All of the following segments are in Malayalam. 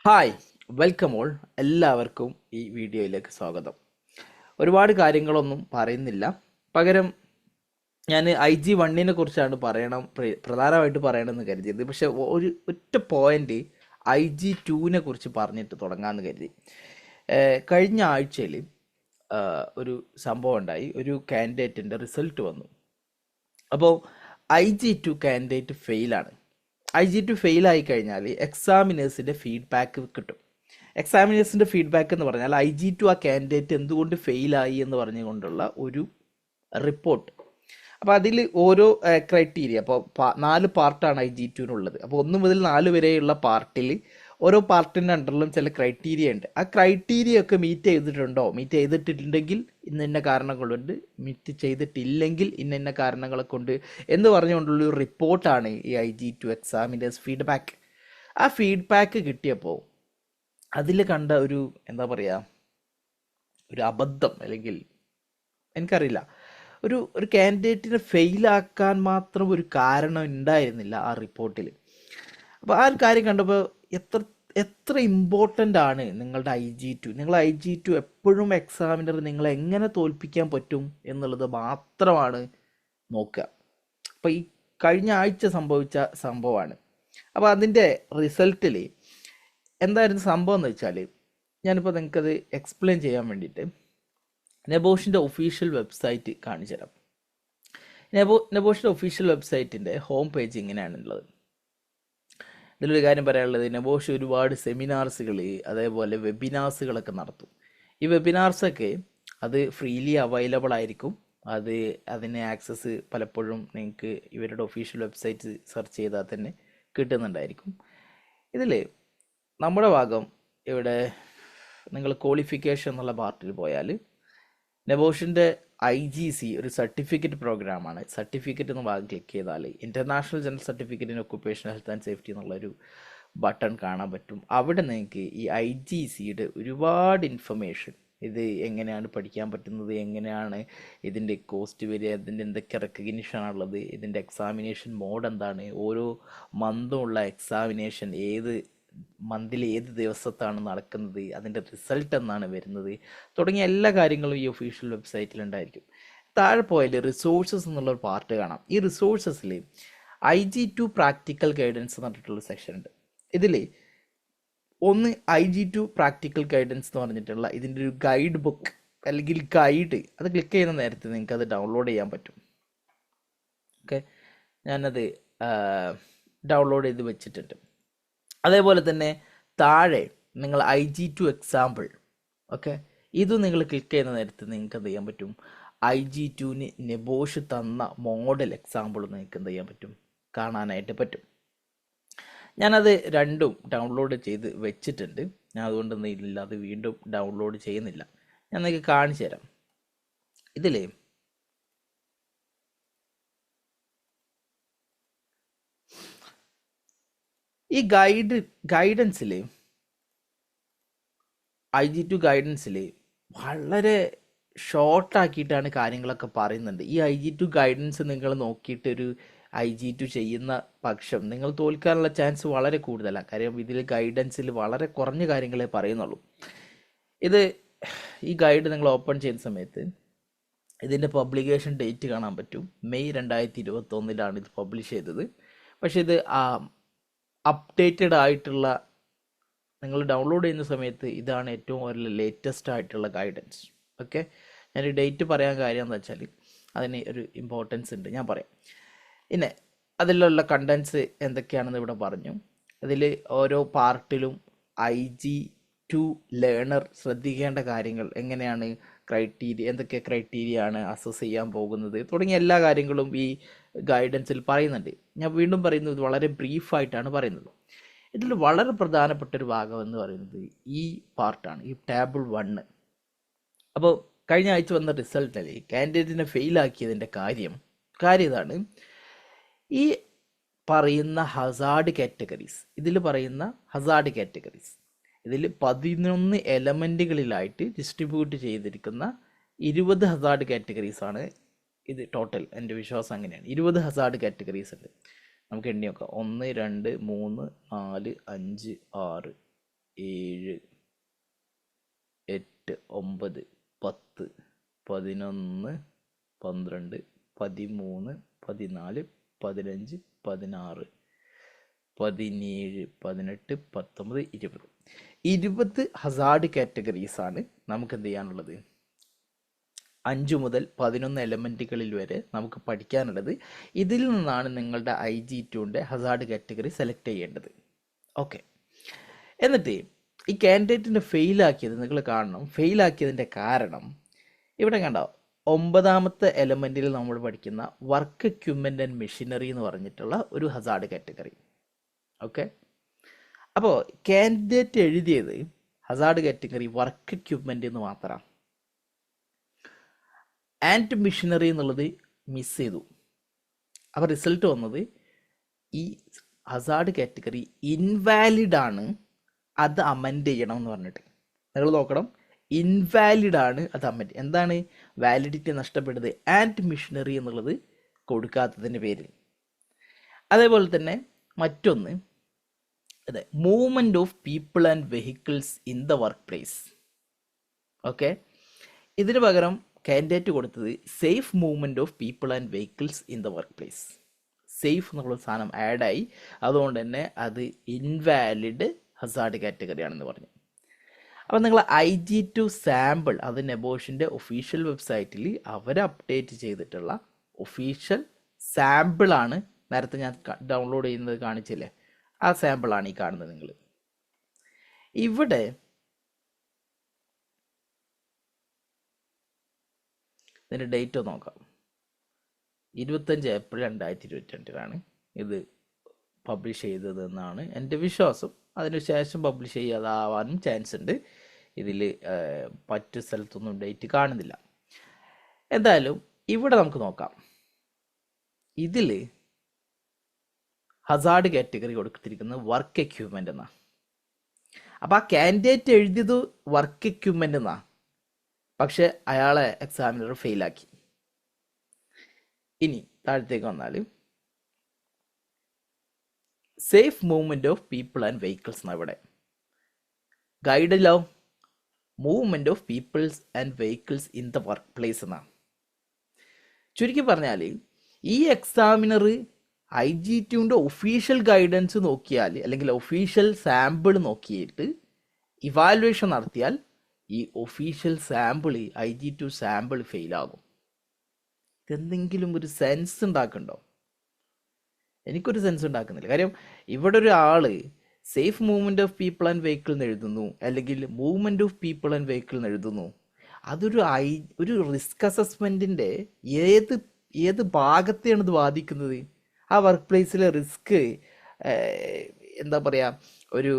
Hi, welcome all. എല്ലാവർക്കും ഈ വീഡിയോയിലേക്ക് സ്വാഗതം. ഒരുപാട് കാര്യങ്ങളൊന്നും പറയുന്നില്ല. പകരം ഞാൻ IG-1 കുറിച്ചാണ് പ്രധാനമായിട്ട് പറയണമെന്ന് കരുതിയത്. പക്ഷെ ഒരു ഒറ്റ പോയിന്റ് IG-2 കുറിച്ച് പറഞ്ഞിട്ട് തുടങ്ങാമെന്ന് കരുതി. കഴിഞ്ഞ ആഴ്ചയിൽ ഒരു സംഭവം ഉണ്ടായി. ഒരു കാൻഡിഡേറ്റിൻ്റെ റിസൾട്ട് വന്നു. അപ്പോൾ IG-2 കാൻഡിഡേറ്റ് ഫെയിലാണ്. IG-2 ഫെയിലായി കഴിഞ്ഞാൽ എക്സാമിനേഴ്സിൻ്റെ ഫീഡ്ബാക്ക് കിട്ടും. എക്സാമിനേഴ്സിൻ്റെ ഫീഡ്ബാക്ക് എന്ന് പറഞ്ഞാൽ IG-2 ആ കാൻഡിഡേറ്റ് എന്തുകൊണ്ട് ഫെയിലായി എന്ന് പറഞ്ഞുകൊണ്ടുള്ള ഒരു റിപ്പോർട്ട്. അപ്പോൾ അതിൽ ഓരോ ക്രൈറ്റീരിയ, അപ്പോൾ 4 പാർട്ടാണ് IG-2-നുള്ളത്. അപ്പോൾ 1 മുതൽ 4 വരെയുള്ള പാർട്ടിൽ ഓരോ പാർട്ടിൻ്റെ അണ്ടറിലും ചില ക്രൈറ്റീരിയ ഉണ്ട്. ആ ക്രൈറ്റീരിയ ഒക്കെ മീറ്റ് ചെയ്തിട്ടുണ്ടെങ്കിൽ ഇന്ന കാരണങ്ങൾ കൊണ്ട്, മീറ്റ് ചെയ്തിട്ടില്ലെങ്കിൽ ഇന്ന കാരണങ്ങളെ കൊണ്ട് എന്ന് പറഞ്ഞുകൊണ്ടുള്ളൊരു റിപ്പോർട്ടാണ് ഈ IG-2 എക്സാമിനേഴ്സ് ഫീഡ്ബാക്ക്. ആ ഫീഡ്ബാക്ക് കിട്ടിയപ്പോൾ അതിൽ കണ്ട ഒരു എന്താ പറയുക, ഒരു അബദ്ധം, അല്ലെങ്കിൽ എനിക്കറിയില്ല, ഒരു കാൻഡിഡേറ്റിനെ ഫെയിലാക്കാൻ മാത്രം ഒരു കാരണം ഉണ്ടായിരുന്നില്ല ആ റിപ്പോർട്ടിൽ. അപ്പോൾ ആ ഒരു കാര്യം കണ്ടപ്പോൾ എത്ര ഇമ്പോർട്ടൻ്റ് ആണ് നിങ്ങളുടെ IG-2. നിങ്ങൾ IG-2 എപ്പോഴും എക്സാമിനർ നിങ്ങളെ എങ്ങനെ തോൽപ്പിക്കാൻ പറ്റും എന്നുള്ളത് മാത്രമാണ് നോക്കുക. അപ്പോൾ ഈ കഴിഞ്ഞ ആഴ്ച സംഭവിച്ച സംഭവമാണ്. അപ്പോൾ അതിൻ്റെ റിസൾട്ടിൽ എന്തായിരുന്നു സംഭവം എന്ന് വെച്ചാൽ, ഞാനിപ്പോൾ നിങ്ങൾക്കത് എക്സ്പ്ലെയിൻ ചെയ്യാൻ വേണ്ടിയിട്ട് നെബോഷിൻ്റെ ഒഫീഷ്യൽ വെബ്സൈറ്റ് കാണിച്ചു തരാം. നെബോഷിൻ്റെ ഒഫീഷ്യൽ വെബ്സൈറ്റിൻ്റെ ഹോം പേജ് ഇങ്ങനെയാണുള്ളത്. ഇതിലൊരു കാര്യം പറയാനുള്ളത്, നെബോഷ് ഒരുപാട് സെമിനാർസുകൾ, അതേപോലെ വെബിനാർസുകളൊക്കെ നടത്തും. ഈ വെബിനാർസൊക്കെ അത് ഫ്രീലി അവൈലബിൾ ആയിരിക്കും. അതിന് ആക്സസ് പലപ്പോഴും നിങ്ങൾക്ക് ഇവരുടെ ഒഫീഷ്യൽ വെബ്സൈറ്റ് സെർച്ച് ചെയ്താൽ തന്നെ കിട്ടുന്നുണ്ടായിരിക്കും. ഇതിൽ നമ്മുടെ ഭാഗം ഇവിടെ നിങ്ങൾ ക്വാളിഫിക്കേഷൻ എന്നുള്ള പാർട്ടിൽ പോയാൽ നെബോഷിൻ്റെ IGC ഒരു സർട്ടിഫിക്കറ്റ് പ്രോഗ്രാമാണ്. സർട്ടിഫിക്കറ്റ് എന്ന ഭാഗം ക്ലിക്ക് ചെയ്താൽ international general certificate in occupational health and safety എന്നുള്ളൊരു ബട്ടൺ കാണാൻ പറ്റും. അവിടെ നിങ്ങൾക്ക് ഈ IGCയുടെ ഒരുപാട് ഇൻഫർമേഷൻ, ഇത് എങ്ങനെയാണ് പഠിക്കാൻ പറ്റുന്നത്, എങ്ങനെയാണ് ഇതിൻ്റെ കോസ്റ്റ് വരിക, ഇതിൻ്റെ എന്തൊക്കെ റെക്കഗ്നിഷനാണുള്ളത്, ഇതിൻ്റെ എക്സാമിനേഷൻ മോഡ് എന്താണ്, ഓരോ മന്തും ഉള്ള എക്സാമിനേഷൻ മന്തിൽ ഏത് ദിവസത്താണ് നടക്കുന്നത്, അതിൻ്റെ റിസൾട്ട് എന്നാണ് വരുന്നത്, തുടങ്ങിയ എല്ലാ കാര്യങ്ങളും ഈ ഒഫീഷ്യൽ വെബ്സൈറ്റിൽ ഉണ്ടായിരിക്കും. താഴെ പോയാൽ റിസോഴ്സസ് എന്നുള്ളൊരു പാർട്ട് കാണാം. ഈ റിസോഴ്സസിൽ IG-2 പ്രാക്ടിക്കൽ ഗൈഡൻസ് എന്ന് പറഞ്ഞിട്ടുള്ള സെക്ഷൻ ഉണ്ട്. ഇതിൽ ഒന്ന് IG-2 പ്രാക്ടിക്കൽ ഗൈഡൻസ് എന്ന് പറഞ്ഞിട്ടുള്ള ഇതിൻ്റെ ഒരു ഗൈഡ് ബുക്ക് അല്ലെങ്കിൽ ഗൈഡ്, അത് ക്ലിക്ക് ചെയ്യുന്ന നേരത്തെ നിങ്ങൾക്ക് അത് ഡൗൺലോഡ് ചെയ്യാൻ പറ്റും. ഓക്കെ, ഞാനത് ഡൗൺലോഡ് ചെയ്ത് വെച്ചിട്ടുണ്ട്. അതേപോലെ തന്നെ താഴെ നിങ്ങൾ IG-2 എക്സാമ്പിൾ, ഓക്കെ, ഇത് നിങ്ങൾ ക്ലിക്ക് ചെയ്യുന്ന നേരത്ത് നിങ്ങൾക്ക് എന്ത് ചെയ്യാൻ പറ്റും, IG-2-ന് നെബോഷ് തന്ന മോഡൽ എക്സാമ്പിൾ നിങ്ങൾക്ക് എന്ത് ചെയ്യാൻ പറ്റും, കാണാനായിട്ട് പറ്റും. ഞാനത് രണ്ടും ഡൗൺലോഡ് ചെയ്ത് വെച്ചിട്ടുണ്ട്. ഞാൻ അതുകൊണ്ട് ഇല്ല, അത് വീണ്ടും ഡൗൺലോഡ് ചെയ്യുന്നില്ല. ഞാൻ നിങ്ങൾക്ക് കാണിച്ചു തരാം. ഇതിൽ ഈ ഗൈഡൻസിൽ IG-2 ഗൈഡൻസിൽ വളരെ ഷോർട്ടാക്കിയിട്ടാണ് കാര്യങ്ങളൊക്കെ പറയുന്നുണ്ട്. ഈ IG-2 ഗൈഡൻസ് നിങ്ങൾ നോക്കിയിട്ടൊരു IG-2 ചെയ്യുന്ന പക്ഷം നിങ്ങൾ തോൽക്കാനുള്ള ചാൻസ് വളരെ കൂടുതലാണ്. കാര്യം ഇതിൽ ഗൈഡൻസിൽ വളരെ കുറഞ്ഞ കാര്യങ്ങളെ പറയുന്നുള്ളൂ. ഈ ഗൈഡ് നിങ്ങൾ ഓപ്പൺ ചെയ്യുന്ന സമയത്ത് ഇതിൻ്റെ പബ്ലിക്കേഷൻ ഡേറ്റ് കാണാൻ പറ്റും. മെയ് 2021 ഇത് പബ്ലിഷ് ചെയ്തത്. പക്ഷേ ഇത് അപ്ഡേറ്റഡ് ആയിട്ടുള്ള, നിങ്ങൾ ഡൗൺലോഡ് ചെയ്യുന്ന സമയത്ത് ഇതാണ് ഏറ്റവും കൂടുതൽ ലേറ്റസ്റ്റ് ആയിട്ടുള്ള ഗൈഡൻസ്. ഓക്കെ, ഞാൻ ഡേറ്റ് പറയാൻ കാര്യം എന്ന് വെച്ചാൽ അതിന് ഒരു ഇമ്പോർട്ടൻസ് ഉണ്ട്, ഞാൻ പറയാം. പിന്നെ അതിലുള്ള കണ്ടൻസ് എന്തൊക്കെയാണെന്ന് ഇവിടെ പറഞ്ഞു. അതിൽ ഓരോ പാർട്ടിലും IG-2 ലേണർ ശ്രദ്ധിക്കേണ്ട കാര്യങ്ങൾ, എങ്ങനെയാണ് എന്തൊക്കെ ക്രൈറ്റീരിയ ആണ് അസസ് ചെയ്യാൻ പോകുന്നത്, തുടങ്ങിയ എല്ലാ കാര്യങ്ങളും ഈ ഗൈഡൻസിൽ പറയുന്നുണ്ട്. ഞാൻ വീണ്ടും പറയുന്നത്, ഇത് വളരെ ബ്രീഫായിട്ടാണ് പറയുന്നത്. ഇതിൽ വളരെ പ്രധാനപ്പെട്ട ഒരു ഭാഗം എന്ന് പറയുന്നത് ഈ പാർട്ടാണ്, ഈ ടേബിൾ 1. അപ്പോൾ കഴിഞ്ഞ ആഴ്ച വന്ന റിസൾട്ടിൽ കാൻഡിഡേറ്റിനെ ഫെയിലാക്കിയതിൻ്റെ കാര്യം ഇതാണ്. ഈ പറയുന്ന ഹസാർഡ് കാറ്റഗറീസ്, ഇതിൽ 11 എലമെൻറ്റുകളിലായിട്ട് ഡിസ്ട്രിബ്യൂട്ട് ചെയ്തിരിക്കുന്ന 20 ഹസാർഡ് കാറ്റഗറീസാണ് ഇത് ടോട്ടൽ. എൻ്റെ വിശ്വാസം അങ്ങനെയാണ്. 20 ഹസാർഡ് കാറ്റഗറീസ് ഉണ്ട്. നമുക്ക് എണ്ണി നോക്കാം. 1 2 3 4 5 6 7, 8, 9, 10, 11, 12, 13, 14, 15, 16, 17, 18, 19, 20. 20 ഹസാർഡ് കാറ്റഗറീസ് ആണ് നമുക്ക് എന്ത് ചെയ്യാനുള്ളത്. 5 മുതൽ 11 എലമെൻറ്റുകളിൽ വരെ നമുക്ക് പഠിക്കാനുള്ളത്. ഇതിൽ നിന്നാണ് നിങ്ങളുടെ IG2ൻ്റെ ഹസാർഡ് കാറ്റഗറി സെലക്ട് ചെയ്യേണ്ടത്. ഓക്കെ, എന്നിട്ട് ഈ കാൻഡിഡേറ്റിനെ ഫെയിലാക്കിയത് നിങ്ങൾ കാണണം. ഫെയിലാക്കിയതിൻ്റെ കാരണം ഇവിടെ കണ്ടോ, 9ാമത്തെ എലമെൻറ്റിൽ നമ്മൾ പഠിക്കുന്ന വർക്ക് എക്യുപ്മെൻ്റ് ആൻഡ് മെഷീനറി എന്ന് പറഞ്ഞിട്ടുള്ള ഒരു ഹസാർഡ് കാറ്റഗറി. ഓക്കെ, അപ്പോൾ കാൻഡിഡേറ്റ് എഴുതിയത് ഹസാർഡ് കാറ്റഗറി വർക്ക് എക്യുപ്മെൻ്റ് എന്ന് മാത്രമാണ്. ആൻഡ് മിഷനറി എന്നുള്ളത് മിസ് ചെയ്തു. അപ്പോൾ റിസൾട്ട് വന്നത് ഈ ഹസാർഡ് കാറ്റഗറി ഇൻവാലിഡ് ആണ്, അത് അമെൻഡ് ചെയ്യണം എന്ന് പറഞ്ഞിട്ട്. നിങ്ങൾ നോക്കണം, ഇൻവാലിഡ് ആണ്, അത് അമെൻഡ്. എന്താണ് വാലിഡിറ്റി നഷ്ടപ്പെടുന്നത്? ആൻഡ് മിഷനറി എന്നുള്ളത് കൊടുക്കാത്തതിൻ്റെ പേരിൽ. അതേപോലെ തന്നെ മറ്റൊന്ന്, അതെ, movement of people and vehicles in the work place. Okay, ഇതിന് പകരം കാൻഡിഡേറ്റ് കൊടുത്തത് safe movement of people and vehicles in the work place. Safe എന്നുള്ള സാധനം ആഡായി, അതുകൊണ്ട് തന്നെ അത് ഇൻവാലിഡ് ഹസാർഡ് കാറ്റഗറി ആണെന്ന് പറഞ്ഞു. അപ്പോൾ നിങ്ങൾ IG2 സാമ്പിൾ, അത് നെബോഷിൻ്റെ ഒഫീഷ്യൽ വെബ്സൈറ്റിൽ അവർ അപ്ഡേറ്റ് ചെയ്തിട്ടുള്ള ഒഫീഷ്യൽ സാമ്പിളാണ്. നേരത്തെ ഞാൻ ഡൗൺലോഡ് ചെയ്യുന്നത് കാണിച്ചില്ലേ, ആ സാമ്പിളാണ് ഈ കാണുന്നത്. നിങ്ങൾ ഇവിടെ ഇതിൻ്റെ ഡേറ്റ് നോക്കാം. 25 ഏപ്രിൽ 2022 ഇത് പബ്ലിഷ് ചെയ്തതെന്നാണ് എൻ്റെ വിശ്വാസം. അതിനുശേഷം പബ്ലിഷ് ചെയ്യാതാവാനും ചാൻസ് ഉണ്ട്. ഇതിൽ മറ്റു സ്ഥലത്തൊന്നും ഡേറ്റ് കാണുന്നില്ല. എന്തായാലും ഇവിടെ നമുക്ക് നോക്കാം. ഇതിൽ ഹസാർഡ് കാറ്റഗറി കൊടുത്തിരിക്കുന്നത് വർക്ക് എക്യുപ്മെൻ്റ് എന്നാണ്. അപ്പോൾ ആ കാൻഡിഡേറ്റ് എഴുതിയത് വർക്ക് എക്യുപ്മെൻ്റ് എന്നാണ്, പക്ഷെ അയാളെ എക്സാമിനർ ഫെയിലാക്കി. ഇനി താഴത്തേക്ക് വന്നാൽ safe movement of people and vehicles എന്നാണ് ഇവിടെ. ഗൈഡിലോ movement of peoples and vehicles in the work place എന്നാണ്. ചുരുക്കി പറഞ്ഞാൽ ഈ എക്സാമിനർ IG2ൻ്റെ ഒഫീഷ്യൽ ഗൈഡൻസ് നോക്കിയാൽ, അല്ലെങ്കിൽ ഒഫീഷ്യൽ സാമ്പിൾ നോക്കിയിട്ട് ഇവാലുവേഷൻ നടത്തിയാൽ ഈ ഒഫീഷ്യൽ സാമ്പിൾ IG2 സാമ്പിൾ ഫെയിലാകും. ഇതെന്തെങ്കിലും ഒരു സെൻസ് ഉണ്ടാക്കുന്നുണ്ടോ? എനിക്കൊരു സെൻസ് ഉണ്ടാക്കുന്നില്ല. കാര്യം ഇവിടെ ഒരാൾ safe movement of people and vehicle എന്ന് എഴുതുന്നു, അല്ലെങ്കിൽ movement of people and vehicle എന്ന് എഴുതുന്നു. ഒരു റിസ്ക് അസസ്മെൻറ്റിൻ്റെ ഏത് ഭാഗത്തെയാണ് ഇത് ബാധിക്കുന്നത്? ആ വർക്ക് പ്ലേസിലെ റിസ്ക് എന്താ പറയുക, ഒരു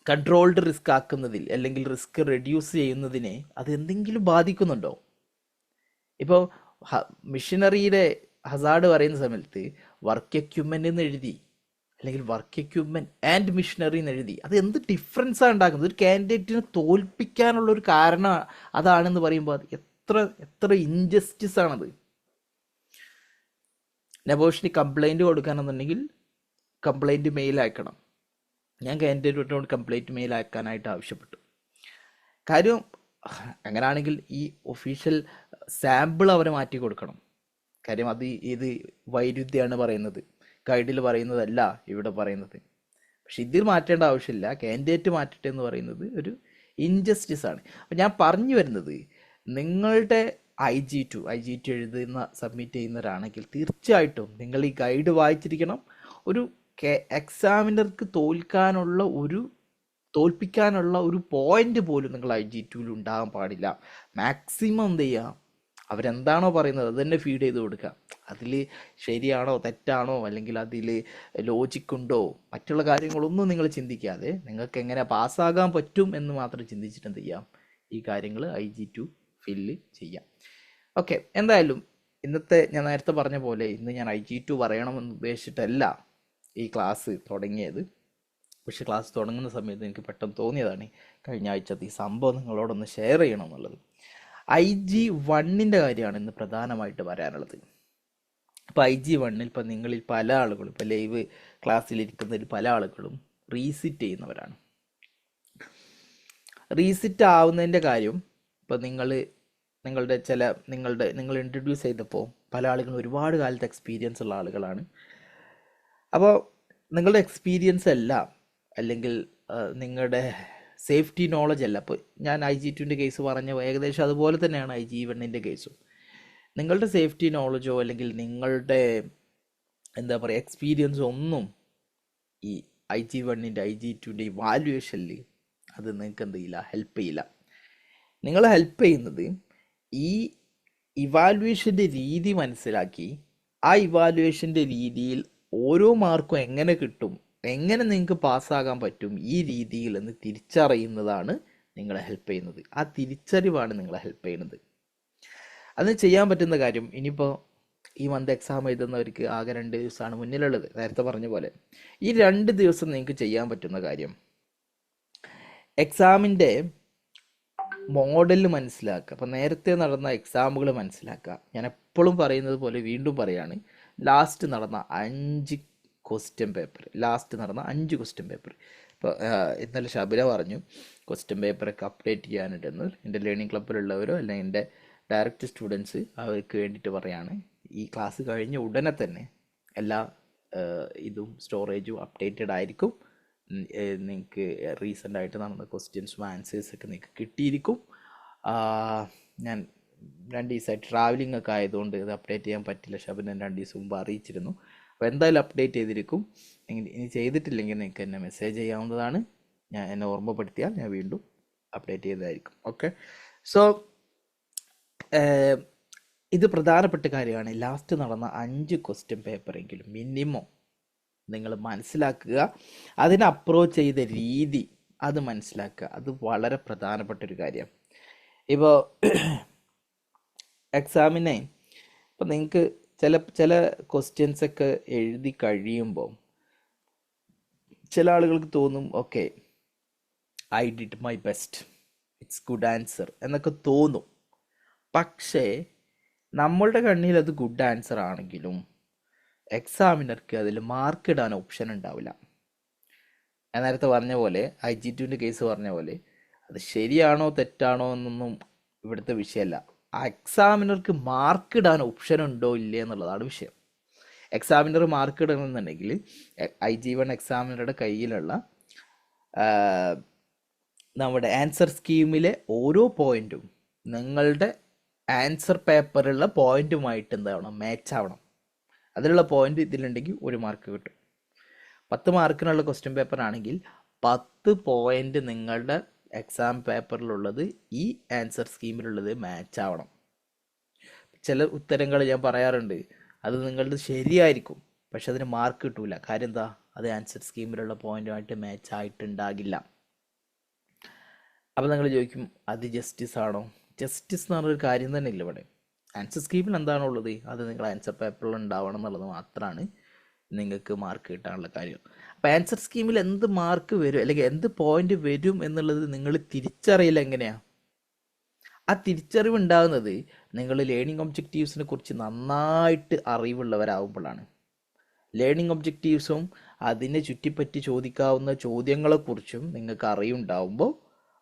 കൺട്രോൾഡ് റിസ്ക് ആക്കുന്നതിൽ, അല്ലെങ്കിൽ റിസ്ക് റെഡ്യൂസ് ചെയ്യുന്നതിനെ അത് എന്തെങ്കിലും ബാധിക്കുന്നുണ്ടോ? ഇപ്പോൾ മിഷനറിയുടെ ഹസാർഡ് പറയുന്ന സമയത്ത് വർക്ക് എക്യുപ്മെൻ്റ് എന്ന് എഴുതി, അല്ലെങ്കിൽ വർക്ക് എക്യുപ്മെൻറ്റ് ആൻഡ് മിഷനറി എന്ന് എഴുതി. അത് എന്ത് ഡിഫറൻസാണ് ഉണ്ടാക്കുന്നത്? ഒരു കാൻഡിഡേറ്റിനെ തോൽപ്പിക്കാനുള്ളൊരു കാരണം അതാണെന്ന് പറയുമ്പോൾ അത് എത്ര ഇൻജസ്റ്റിസ് ആണത്. നെബോഷിന് കംപ്ലൈൻറ്റ് കൊടുക്കാനെന്നുണ്ടെങ്കിൽ കംപ്ലൈൻറ്റ് മെയിൽ അയക്കണം. ഞാൻ കാൻഡിഡേറ്റിനോട് കംപ്ലൈൻറ്റ് മെയിൽ അയക്കാനായിട്ട് ആവശ്യപ്പെട്ടു. കാര്യം അങ്ങനെയാണെങ്കിൽ ഈ ഒഫീഷ്യൽ സാമ്പിൾ അവരെ മാറ്റി കൊടുക്കണം. കാര്യം അത് ഇത് വൈരുദ്ധ്യമാണ് പറയുന്നത്, ഗൈഡിൽ പറയുന്നതല്ല ഇവിടെ പറയുന്നത്. പക്ഷെ ഇതിൽ മാറ്റേണ്ട ആവശ്യമില്ല, കാൻഡിഡേറ്റ് മാറ്റട്ടെ എന്ന് പറയുന്നത് ഒരു ഇൻജസ്റ്റിസ് ആണ്. അപ്പം ഞാൻ പറഞ്ഞു വരുന്നത്, നിങ്ങളുടെ IG2 സബ്മിറ്റ് ചെയ്യുന്നവരാണെങ്കിൽ തീർച്ചയായിട്ടും നിങ്ങൾ ഈ ഗൈഡ് വായിച്ചിരിക്കണം. ഒരു എക്സാമിനർക്ക് തോൽപ്പിക്കാനുള്ള ഒരു പോയിന്റ് പോലും നിങ്ങൾ IG2 ഉണ്ടാകാൻ പാടില്ല. മാക്സിമം എന്ത് ചെയ്യുക, അവരെന്താണോ പറയുന്നത് അത് തന്നെ ഫീഡ് ചെയ്ത് കൊടുക്കുക. അതിൽ ശരിയാണോ തെറ്റാണോ, അല്ലെങ്കിൽ അതിൽ ലോജിക്കുണ്ടോ, മറ്റുള്ള കാര്യങ്ങളൊന്നും നിങ്ങൾ ചിന്തിക്കാതെ നിങ്ങൾക്ക് എങ്ങനെ പാസ്സാകാൻ പറ്റും എന്ന് മാത്രം ചിന്തിച്ചിട്ട് എന്ത് ചെയ്യാം, ഈ കാര്യങ്ങൾ IG2 ഫില്ല് ചെയ്യാം. ഓക്കെ, എന്തായാലും ഇന്നത്തെ ഞാൻ നേരത്തെ പറഞ്ഞ പോലെ ഇന്ന് ഞാൻ IG2 പറയണമെന്ന് ഉദ്ദേശിച്ചിട്ടല്ല ഈ ക്ലാസ് തുടങ്ങിയത്. പക്ഷെ ക്ലാസ് തുടങ്ങുന്ന സമയത്ത് എനിക്ക് പെട്ടെന്ന് തോന്നിയതാണ് കഴിഞ്ഞ ആഴ്ചത്തെ ഈ സംഭവം നിങ്ങളോടൊന്ന് ഷെയർ ചെയ്യണം എന്നുള്ളത്. IG1ൻ്റെ കാര്യമാണ് ഇന്ന് പ്രധാനമായിട്ട് പറയാനുള്ളത്. ഇപ്പോൾ IG1 ഇപ്പോൾ നിങ്ങളിൽ പല ആളുകളും, ഇപ്പോൾ ലൈവ് ക്ലാസ്സിലിരിക്കുന്നതിൽ പല ആളുകളും റീസിറ്റ് ചെയ്യുന്നവരാണ്. റീസിറ്റ് ആവുന്നതിൻ്റെ കാര്യം ഇപ്പോൾ നിങ്ങൾ ഇൻട്രൊഡ്യൂസ് ചെയ്തപ്പോൾ പല ആളുകളും ഒരുപാട് കാലത്തെ എക്സ്പീരിയൻസ് ഉള്ള ആളുകളാണ്. അപ്പോൾ നിങ്ങളുടെ എക്സ്പീരിയൻസ് അല്ല, അല്ലെങ്കിൽ നിങ്ങളുടെ സേഫ്റ്റി നോളജ് അല്ല. അപ്പോൾ ഞാൻ IG2 കേസ് പറഞ്ഞ ഏകദേശം അതുപോലെ തന്നെയാണ് IG1 കേസും. നിങ്ങളുടെ സേഫ്റ്റി നോളജോ അല്ലെങ്കിൽ നിങ്ങളുടെ എന്താ പറയുക എക്സ്പീരിയൻസോ ഒന്നും ഈ IG1 IG2 ഇവാലുവേഷനിൽ അത് നിങ്ങൾക്ക് എന്ത് ചെയ്യില്ല, ഹെൽപ്പ് ചെയ്യില്ല. നിങ്ങളെ ഹെൽപ്പ് ചെയ്യുന്നത് ഈ ഇവാലുവേഷൻ്റെ രീതി മനസ്സിലാക്കി ആ ഇവാലുവേഷൻ്റെ രീതിയിൽ ഓരോ മാർക്കും എങ്ങനെ കിട്ടും, എങ്ങനെ നിങ്ങൾക്ക് പാസ്സാകാൻ പറ്റും ഈ രീതിയിൽ എന്ന് തിരിച്ചറിയുന്നതാണ് നിങ്ങളെ ഹെൽപ്പ് ചെയ്യുന്നത്. ആ തിരിച്ചറിവാണ് നിങ്ങളെ ഹെൽപ്പ് ചെയ്യുന്നത്. അത് ചെയ്യാൻ പറ്റുന്ന കാര്യം, ഇനിയിപ്പോൾ ഈ മന്ത് എക്സാം എഴുതുന്നവർക്ക് ആകെ 2 ദിവസമാണ് മുന്നിലുള്ളത്. നേരത്തെ പറഞ്ഞ പോലെ ഈ 2 ദിവസം നിങ്ങൾക്ക് ചെയ്യാൻ പറ്റുന്ന കാര്യം എക്സാമിൻ്റെ മോഡൽ മനസ്സിലാക്കുക. അപ്പം നേരത്തെ നടന്ന എക്സാമുകൾ മനസ്സിലാക്കുക. ഞാൻ എപ്പോഴും പറയുന്നത് പോലെ വീണ്ടും പറയാണ്, ലാസ്റ്റ് നടന്ന 5 ക്വസ്റ്റ്യൻ പേപ്പർ ഇപ്പോൾ ഇന്നലെ ശബര പറഞ്ഞു ക്വസ്റ്റ്യൻ പേപ്പറൊക്കെ അപ്ഡേറ്റ് ചെയ്യാനുണ്ടെന്ന്. എൻ്റെ ലേണിംഗ് ക്ലബ്ബിലുള്ളവരോ അല്ലെങ്കിൽ എൻ്റെ ഡയറക്റ്റ് സ്റ്റുഡൻസ് അവർക്ക് വേണ്ടിയിട്ട് പറയാണ്, ഈ ക്ലാസ് കഴിഞ്ഞ ഉടനെ തന്നെ എല്ലാ ഇതും സ്റ്റോറേജും അപ്ഡേറ്റഡ് ആയിരിക്കും. നിങ്ങൾക്ക് റീസെൻ്റായിട്ട് നടന്ന ക്വസ്റ്റ്യൻസും ആൻസേഴ്സൊക്കെ നിങ്ങൾക്ക് കിട്ടിയിരിക്കും. ഞാൻ 2 ദിവസമായിട്ട് ട്രാവലിംഗ് ഒക്കെ ആയതുകൊണ്ട് ഇത് അപ്ഡേറ്റ് ചെയ്യാൻ പറ്റില്ല. ഷബിനെ 2 ദിവസം മുമ്പ് അറിയിച്ചിരുന്നു. അപ്പോൾ എന്തായാലും അപ്ഡേറ്റ് ചെയ്തിരിക്കും. ഇനി ചെയ്തിട്ടില്ലെങ്കിൽ നിങ്ങൾക്ക് എന്നെ മെസ്സേജ് ചെയ്യാവുന്നതാണ്. എന്നെ ഓർമ്മപ്പെടുത്തിയാൽ ഞാൻ വീണ്ടും അപ്ഡേറ്റ് ചെയ്തതായിരിക്കും. ഓക്കെ, സോ ഇത് പ്രധാനപ്പെട്ട കാര്യമാണ്. ലാസ്റ്റ് നടന്ന 5 ക്വസ്റ്റ്യൻ പേപ്പറെങ്കിലും മിനിമം നിങ്ങൾ മനസ്സിലാക്കുക. അതിനെ അപ്രോച്ച് ചെയ്ത രീതി അത് മനസ്സിലാക്കുക. അത് വളരെ പ്രധാനപ്പെട്ടൊരു കാര്യമാണ്. ഇപ്പോൾ എക്സാമിനെ ഇപ്പോൾ നിങ്ങൾക്ക് ചില ക്വസ്റ്റ്യൻസൊക്കെ എഴുതി കഴിയുമ്പോൾ ചില ആളുകൾക്ക് തോന്നും, okay I did my best, it's good answer എന്നൊക്കെ തോന്നും. പക്ഷേ നമ്മളുടെ കണ്ണിൽ അത് ഗുഡ് ആൻസർ ആണെങ്കിലും എക്സാമിനർക്ക് അതിൽ മാർക്ക് ഇടാൻ ഓപ്ഷൻ ഉണ്ടാവില്ല. ഞാൻ നേരത്തെ പറഞ്ഞ പോലെ IG2 കേസ് പറഞ്ഞ പോലെ അത് ശരിയാണോ തെറ്റാണോ എന്നൊന്നും ഇവിടുത്തെ വിഷയമല്ല. ആ എക്സാമിനർക്ക് മാർക്ക് ഇടാൻ ഓപ്ഷൻ ഉണ്ടോ ഇല്ലേ എന്നുള്ളതാണ് വിഷയം. എക്സാമിനർ മാർക്ക് ഇടണമെന്നുണ്ടെങ്കിൽ IG1 എക്സാമിനറുടെ കയ്യിലുള്ള നമ്മുടെ ആൻസർ സ്കീമിലെ ഓരോ പോയിന്റും നിങ്ങളുടെ ആൻസർ പേപ്പറുള്ള പോയിന്റുമായിട്ട് എന്താവണം, മാച്ച് ആവണം. അതിലുള്ള പോയിന്റ് ഇതിലുണ്ടെങ്കിൽ 1 മാർക്ക് കിട്ടും. 10 മാർക്കിനുള്ള ക്വസ്റ്റ്യൻ പേപ്പർ ആണെങ്കിൽ 10 പോയിന്റ് നിങ്ങളുടെ എക്സാം പേപ്പറിലുള്ളത് ഈ ആൻസർ സ്കീമിലുള്ളത് മാച്ച് ആവണം. ചില ഉത്തരങ്ങൾ ഞാൻ പറയാറുണ്ട്, അത് നിങ്ങളുടെ ശരിയായിരിക്കും, പക്ഷെ അതിന് മാർക്ക് കിട്ടൂല. കാര്യം എന്താ, അത് ആൻസർ സ്കീമിലുള്ള പോയിന്റുമായിട്ട് മാച്ച് ആയിട്ടുണ്ടാകില്ല. അപ്പോൾ നിങ്ങൾ ചോദിക്കും, അത് ജസ്റ്റിസ് ആണോ? ജസ്റ്റിസ് എന്ന് പറഞ്ഞൊരു കാര്യം തന്നെ ഇല്ല ഇവിടെ. ആൻസർ സ്കീമിൽ എന്താണോ ഉള്ളത് അത് നിങ്ങൾ ആൻസർ പേപ്പറിൽ ഉണ്ടാവണം എന്നുള്ളത് മാത്രമാണ് നിങ്ങൾക്ക് മാർക്ക് കിട്ടാനുള്ള കാര്യം. അപ്പോൾ ആൻസർ സ്കീമിൽ എന്ത് മാർക്ക് വരും അല്ലെങ്കിൽ എന്ത് പോയിന്റ് വരും എന്നുള്ളത് നിങ്ങൾ തിരിച്ചറിയില്ല. എങ്ങനെയാണ് ആ തിരിച്ചറിവ് ഉണ്ടാകുന്നത്? നിങ്ങൾ ലേണിംഗ് ഒബ്ജക്റ്റീവ്സിനെ കുറിച്ച് നന്നായിട്ട് അറിവുള്ളവരാകുമ്പോഴാണ്. ലേണിംഗ് ഒബ്ജക്റ്റീവ്സും അതിനെ ചുറ്റിപ്പറ്റി ചോദിക്കാവുന്ന ചോദ്യങ്ങളെക്കുറിച്ചും നിങ്ങൾക്ക് അറിവുണ്ടാവുമ്പോൾ,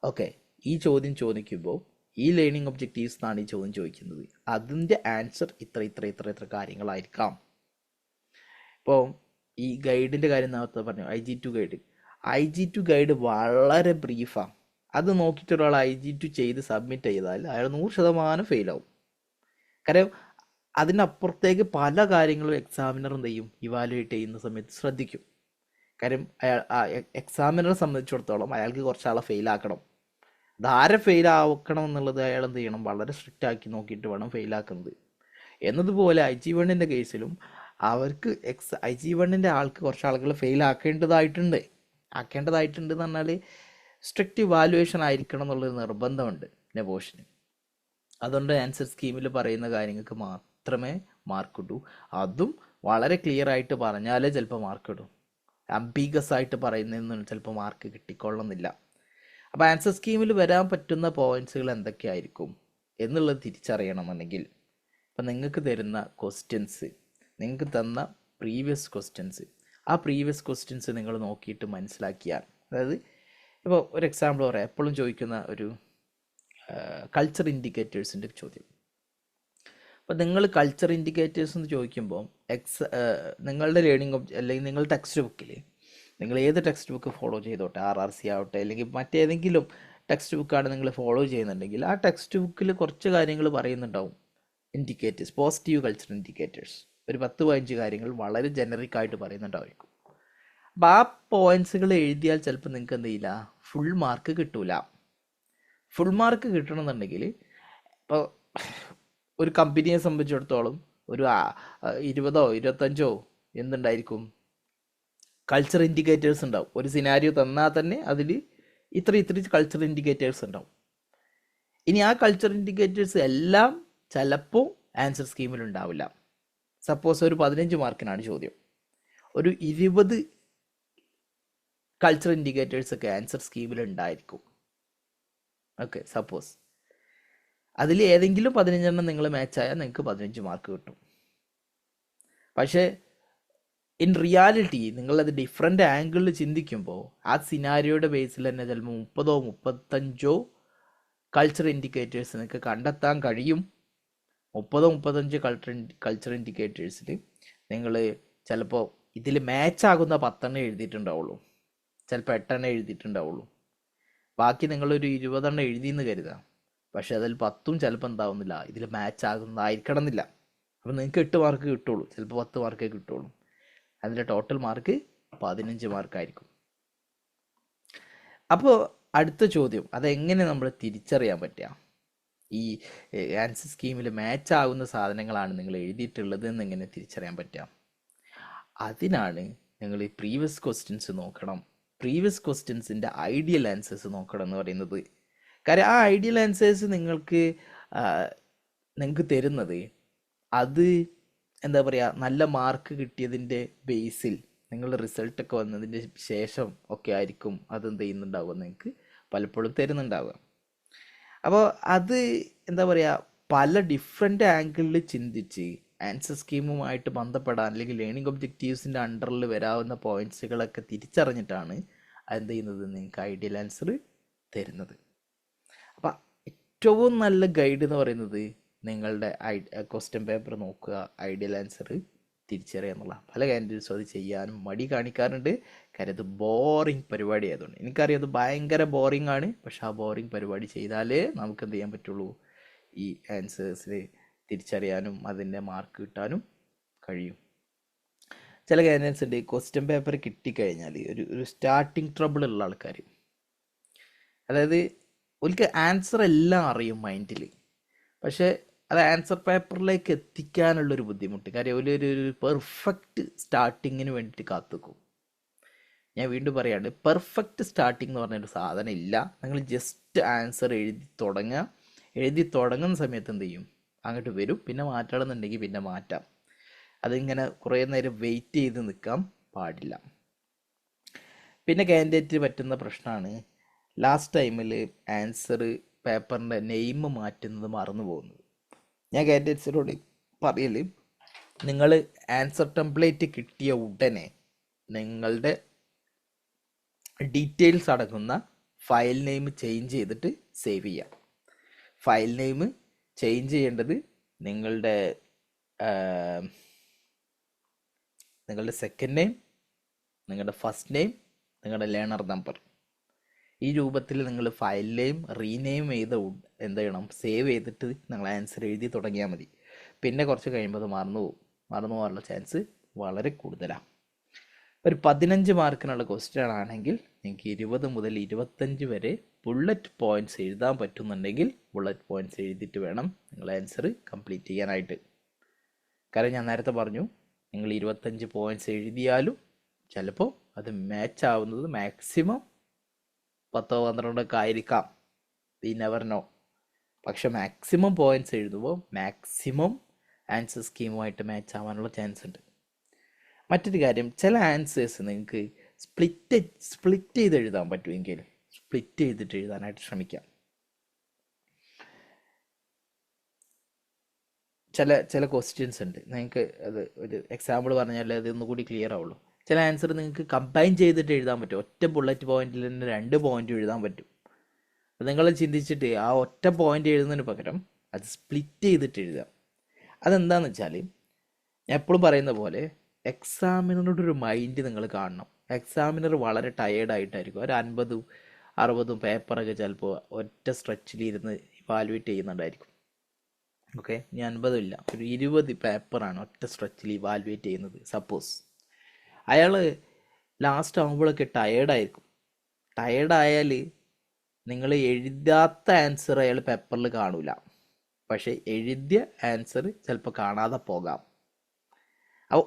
ഓക്കെ ഈ ചോദ്യം ചോദിക്കുമ്പോൾ ഈ ലേണിംഗ് ഒബ്ജക്റ്റീവ്സ് എന്നാണ് ഈ ചോദ്യം ചോദിക്കുന്നത്, അതിൻ്റെ ആൻസർ ഇത്ര കാര്യങ്ങളായിരിക്കാം. ഇപ്പോൾ ഈ ഗൈഡിൻ്റെ കാര്യം നേരത്തെ പറഞ്ഞു, IG2 ഗൈഡ് വളരെ ബ്രീഫാണ്. അത് നോക്കിയിട്ട് ഒരാൾ IG2 ചെയ്ത് സബ്മിറ്റ് ചെയ്താൽ അയാൾ 100% ഫെയിലാവും. കാര്യം അതിനപ്പുറത്തേക്ക് പല കാര്യങ്ങളും എക്സാമിനർ എന്ത് ചെയ്യും, ഇവാലുവേറ്റ് ചെയ്യുന്ന സമയത്ത് ശ്രദ്ധിക്കും. കാര്യം എക്സാമിനറെ സംബന്ധിച്ചിടത്തോളം അയാൾക്ക് കുറച്ചാളെ ഫെയിലാക്കണം. ധാരെ ഫെയിലാക്കണം എന്നുള്ളത് അയാൾ എന്ത് ചെയ്യണം, വളരെ സ്ട്രിക്റ്റ് ആക്കി നോക്കിയിട്ട് വേണം ഫെയിലാക്കുന്നത്. എന്നതുപോലെ IG1 കേസിലും അവർക്ക് IG1 ആൾക്ക് കുറച്ച് ആളുകൾ ഫെയിൽ ആക്കേണ്ടതായിട്ടുണ്ട് എന്ന് പറഞ്ഞാൽ സ്ട്രിക്റ്റ് ഇവാലുവേഷൻ ആയിരിക്കണം എന്നുള്ളൊരു നിർബന്ധമുണ്ട് നെബോഷന്. അതുകൊണ്ട് ആൻസർ സ്കീമിൽ പറയുന്ന കാര്യങ്ങൾക്ക് മാത്രമേ മാർക്ക് കിട്ടൂ. അതും വളരെ ക്ലിയർ ആയിട്ട് പറഞ്ഞാലേ ചിലപ്പോൾ മാർക്ക് കിട്ടും. അംബീഗസ് ആയിട്ട് പറയുന്നതിന് ചിലപ്പോൾ മാർക്ക് കിട്ടിക്കൊള്ളുന്നില്ല. അപ്പോൾ ആൻസർ സ്കീമിൽ വരാൻ പറ്റുന്ന പോയിന്റ്സുകൾ എന്തൊക്കെയായിരിക്കും എന്നുള്ളത് തിരിച്ചറിയണമെന്നുണ്ടെങ്കിൽ ഇപ്പം നിങ്ങൾക്ക് തരുന്ന ക്വസ്റ്റ്യൻസ്, നിങ്ങൾക്ക് തന്ന പ്രീവിയസ് ക്വസ്റ്റ്യൻസ്, ആ പ്രീവിയസ് ക്വസ്റ്റ്യൻസ് നിങ്ങൾ നോക്കിയിട്ട് മനസ്സിലാക്കിയാൽ, അതായത് ഇപ്പോൾ ഒരു എക്സാമ്പിൾ പറയാം, എപ്പോഴും ചോദിക്കുന്ന ഒരു കൾച്ചർ ഇൻഡിക്കേറ്റേഴ്സിൻ്റെ ചോദ്യം. അപ്പോൾ നിങ്ങൾ കൾച്ചർ ഇൻഡിക്കേറ്റേഴ്സ് എന്ന് ചോദിക്കുമ്പോൾ നിങ്ങളുടെ ലേണിംഗ് അല്ലെങ്കിൽ നിങ്ങളുടെ ടെക്സ്റ്റ് ബുക്കിൽ നിങ്ങൾ ഏത് ടെക്സ്റ്റ് ബുക്ക് ഫോളോ ചെയ്തോട്ടെ, RRC ആവട്ടെ അല്ലെങ്കിൽ മറ്റേതെങ്കിലും ടെക്സ്റ്റ് ബുക്കാണ് നിങ്ങൾ ഫോളോ ചെയ്യുന്നുണ്ടെങ്കിൽ ആ ടെക്സ്റ്റ് ബുക്കിൽ കുറച്ച് കാര്യങ്ങൾ പറയുന്നുണ്ടാവും, ഇൻഡിക്കേറ്റേഴ്സ്, പോസിറ്റീവ് കൾച്ചർ ഇൻഡിക്കേറ്റേഴ്സ്. ഒരു 10-15 കാര്യങ്ങൾ വളരെ ജനറിക് ആയിട്ട് പറയുന്നുണ്ടായിരിക്കും. അപ്പോൾ ആ പോയിന്റ്സുകൾ എഴുതിയാൽ ചിലപ്പോൾ നിങ്ങൾക്ക് എന്ത് ചെയ്യില്ല, ഫുൾ മാർക്ക് കിട്ടൂല. ഫുൾ മാർക്ക് കിട്ടണമെന്നുണ്ടെങ്കിൽ ഇപ്പോൾ ഒരു കമ്പനിയെ സംബന്ധിച്ചിടത്തോളം ഒരു 20-25 എന്തുണ്ടായിരിക്കും, കൾച്ചർ ഇൻഡിക്കേറ്റേഴ്സ് ഉണ്ടാവും. ഒരു സിനാരിയോ തന്നാൽ തന്നെ അതിൽ ഇത്ര കൾച്ചർ ഇൻഡിക്കേറ്റേഴ്സ് ഉണ്ടാവും. ഇനി ആ കൾച്ചർ ഇൻഡിക്കേറ്റേഴ്സ് എല്ലാം ചിലപ്പോൾ ആൻസർ സ്കീമിൽ ഉണ്ടാവില്ല. സപ്പോസ് ഒരു 15 മാർക്കിനാണ് ചോദ്യം, ഒരു 20 കൾച്ചർ ഇൻഡിക്കേറ്റേഴ്സ് ഒക്കെ ആൻസർ സ്കീമിൽ ഉണ്ടായിരിക്കും. ഓക്കെ, സപ്പോസ് അതിൽ ഏതെങ്കിലും 15 നിങ്ങൾ മാച്ചായാൽ നിങ്ങൾക്ക് 15 മാർക്ക് കിട്ടും. പക്ഷേ ഇൻ റിയാലിറ്റി നിങ്ങളത് ഡിഫറെൻ്റ് ആംഗിളിൽ ചിന്തിക്കുമ്പോൾ ആ സിനാരിയോയുടെ ബേസിൽ തന്നെ ചിലപ്പോൾ 30-35 കൾച്ചർ ഇൻഡിക്കേറ്റേഴ്സ് നിങ്ങൾക്ക് കണ്ടെത്താൻ കഴിയും. 30-35 കൾച്ചർ ഇൻഡിക്കേറ്റേഴ്സിൽ നിങ്ങൾ ചിലപ്പോൾ ഇതിൽ മാച്ചാകുന്ന 10 എഴുതിയിട്ടുണ്ടാവുള്ളൂ, ചിലപ്പോൾ 8 എഴുതിയിട്ടുണ്ടാവുള്ളൂ. ബാക്കി നിങ്ങളൊരു 20 എഴുതിയെന്ന് കരുതാം, പക്ഷെ അതിൽ 10 ചിലപ്പോൾ എന്താവുന്നില്ല, ഇതിൽ മാച്ച് ആകുന്നതായിരിക്കണം എന്നില്ല. അപ്പോൾ നിങ്ങൾക്ക് 8 മാർക്ക് കിട്ടുള്ളൂ, ചിലപ്പോൾ 10 മാർക്കേ കിട്ടുള്ളൂ. അതിൻ്റെ ടോട്ടൽ മാർക്ക് 15 മാർക്കായിരിക്കും. അപ്പോൾ അടുത്ത ചോദ്യം, അതെങ്ങനെ നമ്മൾ തിരിച്ചറിയാൻ പറ്റുക, ഈ ആൻസർ സ്കീമിൽ മാച്ച് ആകുന്ന സാധനങ്ങളാണ് നിങ്ങൾ എഴുതിയിട്ടുള്ളത് എന്ന് എങ്ങനെ തിരിച്ചറിയാൻ പറ്റുക? അതിനാണ് നിങ്ങൾ ഈ പ്രീവിയസ് ക്വസ്റ്റ്യൻസ് നോക്കണം, പ്രീവിയസ് ക്വസ്റ്റ്യൻസിൻ്റെ ഐഡിയൽ ആൻസേഴ്സ് നോക്കണം എന്ന് പറയുന്നത്. കാര്യം ആ ഐഡിയൽ ആൻസേഴ്സ് നിങ്ങൾക്ക് തരുന്നത് അത് എന്താ പറയുക, നല്ല മാർക്ക് കിട്ടിയതിൻ്റെ ബേസിൽ നിങ്ങളുടെ റിസൾട്ടൊക്കെ വന്നതിൻ്റെ ശേഷം ഒക്കെ ആയിരിക്കും അതെന്ത് ചെയ്യുന്നുണ്ടാവുക, നിങ്ങൾക്ക് പലപ്പോഴും തരുന്നുണ്ടാവുക. അപ്പോൾ അത് എന്താ പറയുക, പല ഡിഫറെൻ്റ് ആംഗിളിൽ ചിന്തിച്ച് ആൻസർ സ്കീമുമായിട്ട് ബന്ധപ്പെടാൻ അല്ലെങ്കിൽ ലേണിംഗ് ഒബ്ജക്റ്റീവ്സിൻ്റെ അണ്ടറിൽ വരാവുന്ന പോയിൻറ്റ്സുകളൊക്കെ തിരിച്ചറിഞ്ഞിട്ടാണ് അതെന്ത് ചെയ്യുന്നത്, നിങ്ങൾക്ക് ഐഡിയൽ ആൻസർ തരുന്നത്. അപ്പം ഏറ്റവും നല്ല ഗൈഡ് എന്ന് പറയുന്നത് നിങ്ങളുടെ ക്വസ്റ്റ്യൻ പേപ്പർ നോക്കുക, ഐഡിയൽ ആൻസർ തിരിച്ചറിയുക എന്നുള്ള. പല കാൻഡിഡേറ്റ്സും അത് ചെയ്യാനും മടി കാണിക്കാറുണ്ട്, കാര്യം അത് ബോറിങ് പരിപാടി ആയതുകൊണ്ട്. എനിക്കറിയാം അത് ഭയങ്കര ബോറിംഗ് ആണ്, പക്ഷെ ആ ബോറിംഗ് പരിപാടി ചെയ്താലേ നമുക്ക് എന്ത് ചെയ്യാൻ പറ്റുള്ളൂ, ഈ ആൻസേഴ്സിൽ തിരിച്ചറിയാനും അതിൻ്റെ മാർക്ക് കിട്ടാനും കഴിയും. ചില കാൻഡിഡേറ്റ്സ് ഉണ്ട്, ക്വസ്റ്റ്യൻ പേപ്പർ കിട്ടിക്കഴിഞ്ഞാൽ ഒരു സ്റ്റാർട്ടിങ് ട്രബിൾ ഉള്ള ആൾക്കാർ, അതായത് ഒരിക്കൽ ആൻസർ എല്ലാം അറിയും മൈൻഡിൽ, പക്ഷേ അത് ആൻസർ പേപ്പറിലേക്ക് എത്തിക്കാനുള്ളൊരു ബുദ്ധിമുട്ട്. കാര്യം ഒരു പെർഫെക്റ്റ് സ്റ്റാർട്ടിങ്ങിന് വേണ്ടിയിട്ട് കാത്തുക്കും. ഞാൻ വീണ്ടും പറയാണ്, പെർഫെക്റ്റ് സ്റ്റാർട്ടിങ് എന്ന് പറഞ്ഞൊരു സാധനം ഇല്ല. നിങ്ങൾ ജസ്റ്റ് ആൻസർ എഴുതി തുടങ്ങുന്ന സമയത്ത് എന്ത് ചെയ്യും, അങ്ങോട്ട് വരും. പിന്നെ മാറ്റണമെന്നുണ്ടെങ്കിൽ പിന്നെ മാറ്റാം. അതിങ്ങനെ കുറേ നേരം വെയിറ്റ് ചെയ്ത് നിൽക്കാൻ പാടില്ല. പിന്നെ കാൻഡിഡേറ്റ് പറ്റുന്ന പ്രശ്നമാണ് ലാസ്റ്റ് ടൈമിൽ ആൻസർ പേപ്പറിൻ്റെ നെയിം മാറ്റുന്നത് മറന്നു പോകുന്നത്. ഞാൻ കാൻഡിഡേറ്റ്സിനോട് പറയൽ, നിങ്ങൾ ആൻസർ ടെംപ്ലേറ്റ് കിട്ടിയ ഉടനെ നിങ്ങളുടെ ഡീറ്റെയിൽസ് അടങ്ങുന്ന ഫയൽ നെയിം ചേഞ്ച് ചെയ്തിട്ട് സേവ് ചെയ്യാം. ഫയൽ നെയിം ചേഞ്ച് ചെയ്യേണ്ടത് നിങ്ങളുടെ സെക്കൻഡ് നെയിം, നിങ്ങളുടെ ഫസ്റ്റ് നെയിം, നിങ്ങളുടെ ലേണർ നമ്പർ, ഈ രൂപത്തിൽ നിങ്ങൾ ഫയൽ നെയിം റീനെയിം ചെയ്ത് എന്ത് ചെയ്യണം, സേവ് ചെയ്തിട്ട് നിങ്ങൾ ആൻസർ എഴുതി തുടങ്ങിയാൽ മതി. പിന്നെ കുറച്ച് കഴിയുമ്പോൾ അത് മറന്നു പോകാനുള്ള ചാൻസ് വളരെ കൂടുതലാണ്. ഒരു 15 മാർക്കിനുള്ള ക്വസ്റ്റ്യൻ ആണെങ്കിൽ നിങ്ങൾക്ക് 20 മുതൽ 25 വരെ ബുള്ളറ്റ് പോയിൻറ്റ്സ് എഴുതാൻ പറ്റുന്നുണ്ടെങ്കിൽ ബുള്ളറ്റ് പോയിൻറ്റ്സ് എഴുതിയിട്ട് വേണം നിങ്ങൾ ആൻസർ കംപ്ലീറ്റ് ചെയ്യാനായിട്ട്. കാരണം ഞാൻ നേരത്തെ പറഞ്ഞു, നിങ്ങൾ 25 പോയിൻറ്റ്സ് എഴുതിയാലും ചിലപ്പോൾ അത് മാച്ച് ആവുന്നത് മാക്സിമം 10-12 ആയിരിക്കാം, വി നെവർ നോ. പക്ഷെ മാക്സിമം പോയിൻറ്റ്സ് എഴുതുമ്പോൾ മാക്സിമം ആൻസർ സ്കീമുമായിട്ട് മാച്ച് ആവാനുള്ള ചാൻസ് ഉണ്ട്. മറ്റൊരു കാര്യം, ചില ആൻസേഴ്സ് നിങ്ങൾക്ക് സ്പ്ലിറ്റ് ചെയ്ത് എഴുതാൻ പറ്റുമെങ്കിൽ സ്പ്ലിറ്റ് ചെയ്തിട്ട് എഴുതാനായിട്ട് ശ്രമിക്കാം. ചില ക്വസ്റ്റ്യൻസ് ഉണ്ട്, നിങ്ങൾക്ക് അത് ഒരു എക്സാമ്പിൾ പറഞ്ഞാൽ അത് ഒന്നുകൂടി ക്ലിയർ ആവുള്ളൂ. ചില ആൻസർ നിങ്ങൾക്ക് കമ്പൈൻ ചെയ്തിട്ട് എഴുതാൻ പറ്റും. ഒറ്റ ബുള്ളറ്റ് പോയിന്റിൽ തന്നെ 2 പോയിന്റ് എഴുതാൻ പറ്റും. അപ്പോൾ നിങ്ങൾ ചിന്തിച്ചിട്ട് ആ ഒറ്റ പോയിന്റ് എഴുതുന്നതിന് പകരം അത് സ്പ്ലിറ്റ് ചെയ്തിട്ട് എഴുതുക. അതെന്താണെന്ന് വെച്ചാൽ ഞാൻ എപ്പോഴും പറയുന്ന പോലെ എക്സാമിനറുടെ ഒരു മൈൻഡ് നിങ്ങൾ കാണണം. എക്സാമിനർ വളരെ ടയേർഡായിട്ടായിരിക്കും. ഒരു 50 60 പേപ്പറൊക്കെ ചിലപ്പോൾ ഒറ്റ സ്ട്രെച്ചിലിരുന്ന് ഇവാലുവേറ്റ് ചെയ്യുന്നുണ്ടായിരിക്കും. ഓക്കെ, ഇനി 50 ഇല്ല, ഒരു 20 പേപ്പറാണ് ഒറ്റ സ്ട്രെച്ചിൽ ഇവാലുവേറ്റ് ചെയ്യുന്നത്. സപ്പോസ് അയാൾ ലാസ്റ്റ് ആകുമ്പോഴൊക്കെ ടയേർഡായിരിക്കും. ടയേർഡായാൽ നിങ്ങൾ എഴുതാത്ത ആൻസർ അയാൾ പേപ്പറിൽ കാണൂല, പക്ഷേ എഴുതിയ ആൻസർ ചിലപ്പോൾ കാണാതെ പോകാം. അപ്പോൾ